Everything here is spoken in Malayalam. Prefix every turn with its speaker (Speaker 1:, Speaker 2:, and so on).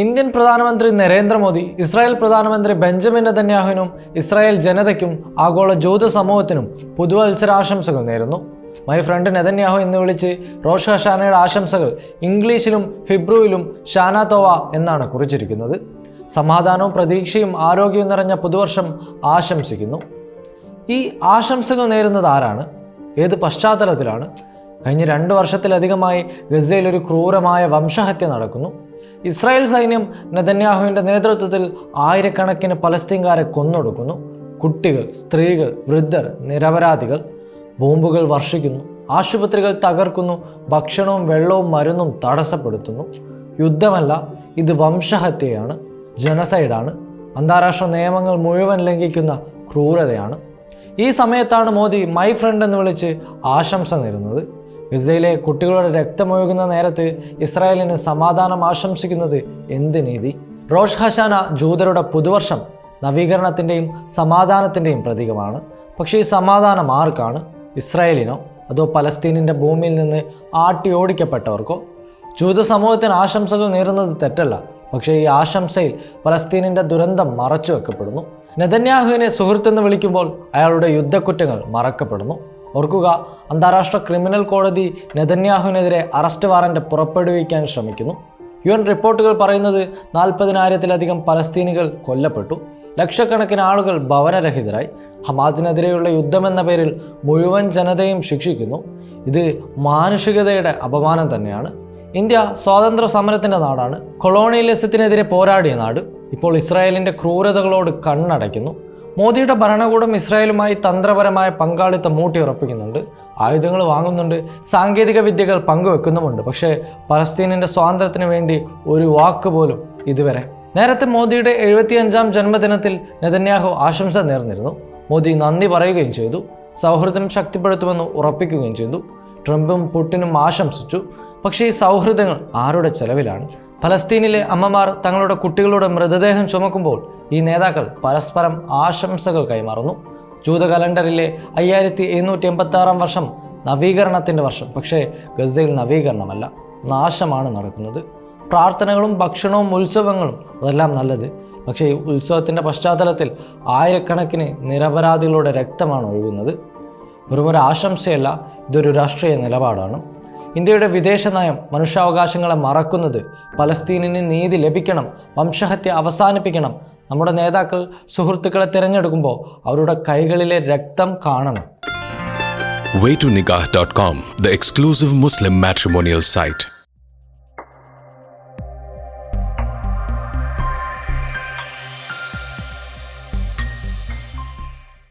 Speaker 1: ഇന്ത്യൻ പ്രധാനമന്ത്രി നരേന്ദ്രമോദി ഇസ്രായേൽ പ്രധാനമന്ത്രി ബെഞ്ചമിൻ നെതന്യാഹുവിനും ഇസ്രായേൽ ജനതയ്ക്കും ആഗോള ജൂത സമൂഹത്തിനും പുതുവത്സരാശംസകൾ നേരുന്നു. മൈ ഫ്രണ്ട് നെതന്യാഹു എന്ന് വിളിച്ച് റോഷ് ഹഷാനയുടെ ആശംസകൾ ഇംഗ്ലീഷിലും ഹിബ്രുവിലും ഷാന തോവ എന്നാണ് കുറിച്ചിരിക്കുന്നത്. സമാധാനവും പ്രതീക്ഷയും ആരോഗ്യവും നിറഞ്ഞ പുതുവർഷം ആശംസിക്കുന്നു. ഈ ആശംസകൾ നേരുന്നത് ആരാണ്? ഏത് പശ്ചാത്തലത്തിലാണ്? കഴിഞ്ഞ 2 വർഷത്തിലധികമായി ഗസയിൽ ഒരു ക്രൂരമായ വംശഹത്യ നടക്കുന്നു. ഇസ്രായേൽ സൈന്യം നെതന്യാഹുവിൻ്റെ നേതൃത്വത്തിൽ ആയിരക്കണക്കിന് പലസ്തീൻകാരെ കൊന്നൊടുക്കുന്നു. കുട്ടികൾ, സ്ത്രീകൾ, വൃദ്ധർ, നിരപരാധികൾ. ബോംബുകൾ വർഷിക്കുന്നു, ആശുപത്രികൾ തകർക്കുന്നു, ഭക്ഷണവും വെള്ളവും മരുന്നും തടസ്സപ്പെടുത്തുന്നു. യുദ്ധമല്ല, ഇത് വംശഹത്യയാണ്, ജനസൈഡാണ്, അന്താരാഷ്ട്ര നിയമങ്ങൾ മുഴുവൻ ലംഘിക്കുന്ന ക്രൂരതയാണ്. ഈ സമയത്താണ് മോദി മൈ ഫ്രണ്ട് എന്ന് വിളിച്ച് ആശംസ നേരുന്നത്. ഗസയിലെ കുട്ടികളുടെ രക്തമൊഴുകുന്ന നേരത്ത് ഇസ്രായേലിന് സമാധാനം ആശംസിക്കുന്നത് എന്ത് നീതി? റോഷ് ഹഷാന ജൂതരുടെ പുതുവർഷം നവീകരണത്തിൻ്റെയും സമാധാനത്തിൻ്റെയും പ്രതീകമാണ്. പക്ഷേ ഈ സമാധാനം ആർക്കാണ്? ഇസ്രായേലിനോ അതോ പലസ്തീനിൻ്റെ ഭൂമിയിൽ നിന്ന് ആട്ടി ഓടിക്കപ്പെട്ടവർക്കോ? ജൂത സമൂഹത്തിന് ആശംസകൾ നേരുന്നത് തെറ്റല്ല, പക്ഷേ ഈ ആശംസയിൽ പലസ്തീനിൻ്റെ ദുരന്തം മറച്ചു വെക്കപ്പെടുന്നു. നെതന്യാഹുവിനെ സുഹൃത്തെന്ന് വിളിക്കുമ്പോൾ അയാളുടെ യുദ്ധക്കുറ്റങ്ങൾ മറക്കപ്പെടുന്നു. ഓർക്കുക, അന്താരാഷ്ട്ര ക്രിമിനൽ കോടതി നെതന്യാഹുവിനെതിരെ അറസ്റ്റ് വാറന്റ് പുറപ്പെടുവിക്കാൻ ശ്രമിക്കുന്നു. UN റിപ്പോർട്ടുകൾ പറയുന്നത് 40,000-ലധികം പലസ്തീനികൾ കൊല്ലപ്പെട്ടു, ലക്ഷക്കണക്കിന് ആളുകൾ ഭവനരഹിതരായി. ഹമാസിനെതിരെയുള്ള യുദ്ധമെന്ന പേരിൽ മുഴുവൻ ജനതയും ശിക്ഷിക്കുന്നു. ഇത് മാനുഷികതയുടെ അപമാനം തന്നെയാണ്. ഇന്ത്യ സ്വാതന്ത്ര്യ സമരത്തിൻ്റെ നാടാണ്, കൊളോണിയലിസത്തിനെതിരെ പോരാടിയ നാട്. ഇപ്പോൾ ഇസ്രായേലിൻ്റെ ക്രൂരതകളോട് കണ്ണടയ്ക്കുന്നു. മോദിയുടെ ഭരണകൂടം ഇസ്രായേലുമായി തന്ത്രപരമായ പങ്കാളിത്തം ഊട്ടിയുറപ്പിക്കുന്നുണ്ട്, ആയുധങ്ങൾ വാങ്ങുന്നുണ്ട്, സാങ്കേതിക വിദ്യകൾ പങ്കുവെക്കുന്നുമുണ്ട്. പക്ഷേ പലസ്തീനിൻ്റെ സ്വാതന്ത്ര്യത്തിന് വേണ്ടി ഒരു വാക്ക് പോലും ഇതുവരെ. നേരത്തെ മോദിയുടെ 75ാം ജന്മദിനത്തിൽ നെതന്യാഹു ആശംസ നേർന്നിരുന്നു. മോദി നന്ദി പറയുകയും ചെയ്തു, സൗഹൃദം ശക്തിപ്പെടുത്തുമെന്ന് ഉറപ്പിക്കുകയും ചെയ്തു. ട്രംപും പുടിനും ആശംസിച്ചു. പക്ഷേ ഈ സൗഹൃദങ്ങൾ ആരുടെ ചെലവിലാണ്? ഫലസ്തീനിലെ അമ്മമാർ തങ്ങളുടെ കുട്ടികളുടെ മൃതദേഹം ചുമക്കുമ്പോൾ ഈ നേതാക്കൾ പരസ്പരം ആശംസകൾ കൈമാറുന്നു. ജൂത കലണ്ടറിലെ 5786 വർഷം നവീകരണത്തിൻ്റെ വർഷം. പക്ഷേ ഗസയിൽ നവീകരണമല്ല, നാശമാണ് നടക്കുന്നത്. പ്രാർത്ഥനകളും ഭക്ഷണവും ഉത്സവങ്ങളും അതെല്ലാം നല്ലത്. പക്ഷേ ഈ ഉത്സവത്തിൻ്റെ പശ്ചാത്തലത്തിൽ ആയിരക്കണക്കിന് നിരപരാധികളുടെ രക്തമാണ് ഒഴുകുന്നത്. വെറുമൊരു ആശംസയല്ല, ഇതൊരു രാഷ്ട്രീയ നിലപാടാണ്. ഇന്ത്യയുടെ വിദേശ നയം മനുഷ്യാവകാശങ്ങളെ മറക്കുന്നത്. പലസ്തീനിന് നീതി ലഭിക്കണം, വംശഹത്യ അവസാനിപ്പിക്കണം. നമ്മുടെ നേതാക്കൾ സുഹൃത്തുക്കളെ തിരഞ്ഞെടുക്കുമ്പോൾ അവരുടെ കൈകളിലെ രക്തം കാണണം.
Speaker 2: Way2Nikah.com, the exclusive Muslim matrimonial site.